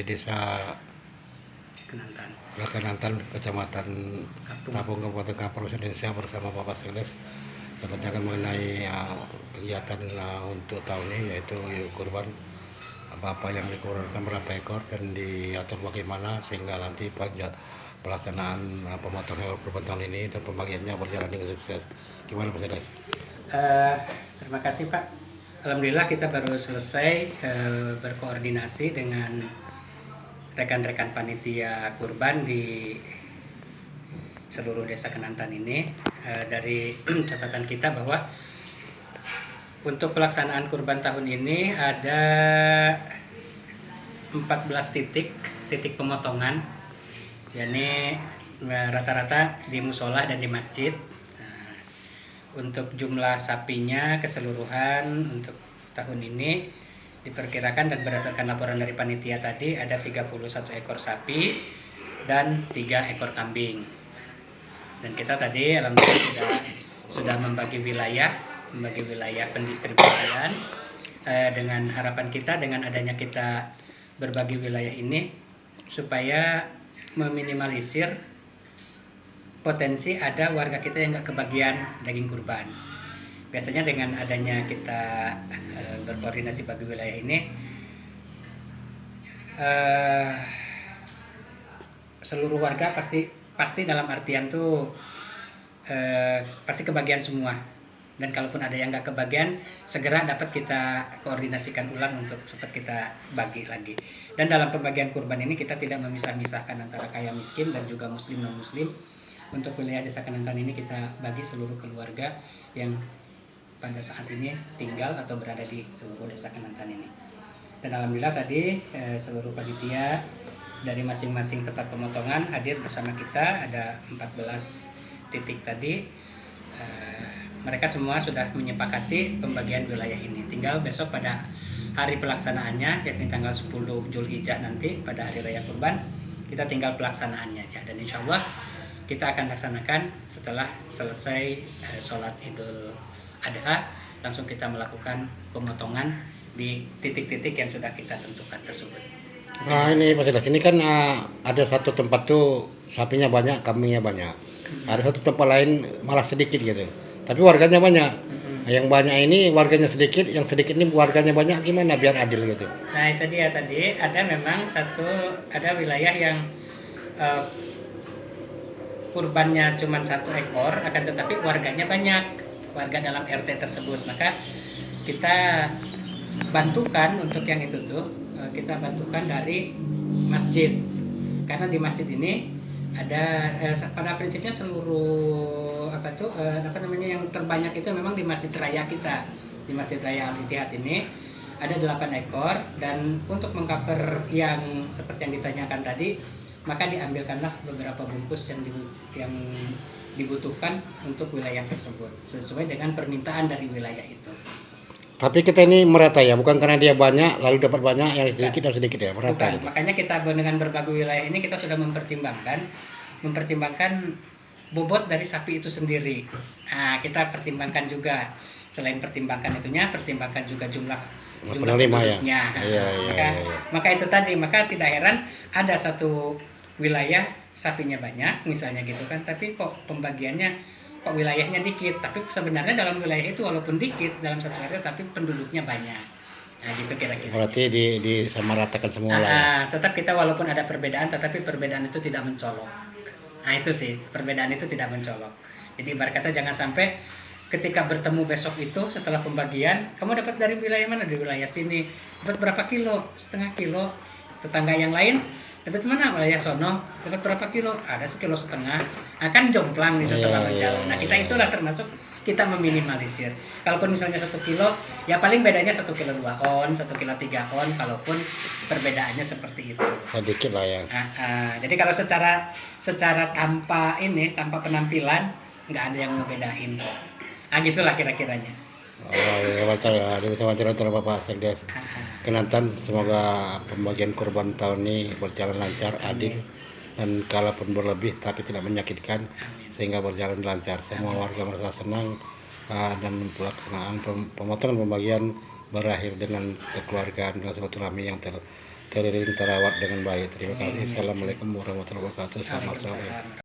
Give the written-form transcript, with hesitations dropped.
di Desa Kenantan, Kecamatan Tapung, Kabupaten Kampar, Indonesia, bersama Bapak Sekdes yang bertanya mengenai kegiatan untuk tahun ini, yaitu kurban apa yang dikurbankan berapa ekor dan diatur bagaimana sehingga nanti pelaksanaan pemotongan hewan kurban tahun ini dan pembagiannya berjalan dengan sukses. Gimana Pak Sekdes? Terima kasih Pak. Alhamdulillah kita baru selesai berkoordinasi dengan rekan-rekan panitia kurban di seluruh desa Kenantan ini. Dari catatan kita bahwa untuk pelaksanaan kurban tahun ini ada 14 titik pemotongan, yakni rata-rata di musola dan di masjid. Untuk jumlah sapinya keseluruhan untuk tahun ini diperkirakan dan berdasarkan laporan dari panitia tadi ada 31 ekor sapi dan 3 ekor kambing. Dan kita tadi alhamdulillah sudah membagi wilayah pendistribusian dengan harapan kita dengan adanya kita berbagi wilayah ini supaya meminimalisir potensi ada warga kita yang nggak kebagian daging kurban. Biasanya dengan adanya kita berkoordinasi bagi wilayah ini, seluruh warga pasti dalam artian tuh pasti kebagian semua. Dan kalaupun ada yang nggak kebagian, segera dapat kita koordinasikan ulang untuk cepat kita bagi lagi. Dan dalam pembagian kurban ini kita tidak memisah-misahkan antara kaya miskin dan juga muslim non muslim. Untuk wilayah desa Kenantan ini kita bagi seluruh keluarga yang pada saat ini tinggal atau berada di seluruh desa Kenantan ini. Dan alhamdulillah tadi seluruh panitia dari masing-masing tempat pemotongan hadir bersama kita, ada 14 titik tadi. Mereka semua sudah menyepakati pembagian wilayah ini. Tinggal besok pada hari pelaksanaannya, yakni tanggal 10 Zulhijjah nanti pada hari raya kurban, kita tinggal pelaksanaannya aja. Dan insya Allah kita akan laksanakan setelah selesai sholat Idul Adha, langsung kita melakukan pemotongan di titik-titik yang sudah kita tentukan tersebut. Nah ini Pak Sekdes, ini kan ada satu tempat tuh sapinya banyak, kambingnya banyak. Ada satu tempat lain malah sedikit gitu, tapi warganya banyak. Yang banyak ini warganya sedikit, yang sedikit ini warganya banyak, gimana biar adil gitu? Nah itu dia tadi, ada memang ada wilayah yang kurbannya cuma 1 ekor, akan tetapi warganya banyak, warga dalam RT tersebut. Maka kita bantukan untuk yang itu tuh, kita bantukan dari masjid, karena di masjid ini ada pada prinsipnya seluruh yang terbanyak itu memang di masjid raya kita, di Masjid Raya Al-Ittihad ini ada 8 ekor. Dan untuk mengcover yang seperti yang ditanyakan tadi, maka diambilkanlah beberapa bungkus yang dibutuhkan untuk wilayah tersebut sesuai dengan permintaan dari wilayah itu. Tapi kita ini merata ya, bukan karena dia banyak lalu dapat banyak, yang sedikit dan sedikit ya, merata. Bukan. Gitu. Makanya kita dengan berbagi wilayah ini kita sudah mempertimbangkan bobot dari sapi itu sendiri. Nah, kita pertimbangkan juga, selain pertimbangkan juga jumlah penduduknya. Maka itu tadi, maka tidak heran ada satu wilayah sapinya banyak misalnya gitu kan, tapi kok pembagiannya kok wilayahnya dikit, tapi sebenarnya dalam wilayah itu walaupun dikit dalam satu area tapi penduduknya banyak. Nah gitu kira-kira. Berarti disamaratakan semua lah ya. Tetap kita walaupun ada perbedaan, tetapi perbedaan itu tidak mencolok. Nah itu sih, perbedaan itu tidak mencolok. Jadi ibarat kata jangan sampai ketika bertemu besok itu setelah pembagian, kamu dapat dari wilayah mana? Dari wilayah sini. Dapat berapa kilo? Setengah kilo. Tetangga yang lain dapat mana? Wilayah sono dapat berapa kilo? Ada 1,5 kilo. Nah, kan jomplang itu terlalu jauh. Nah kita itulah termasuk kita meminimalisir. Kalaupun misalnya 1 kilo, ya paling bedanya 1,2 kilo 2 on, 1 kilo 3 on. Kalaupun perbedaannya seperti itu. Sedikit lah ya. Jadi kalau secara tanpa penampilan nggak ada yang ngebedain. Nah gitulah kira-kiranya. Ya, bisa wawancara Bapak Sekdes Kenantan. Semoga pembagian kurban tahun ini berjalan lancar, adil, dan kalaupun berlebih tapi tidak menyakitkan, sehingga berjalan lancar. Semua warga merasa senang dan pelaksanaan pemotongan pembagian berakhir dengan kekeluargaan dan silaturahmi yang terawat dengan baik. Terima kasih. Amin. Assalamualaikum warahmatullahi wabarakatuh. Selamat sore. Waalaikumsalam.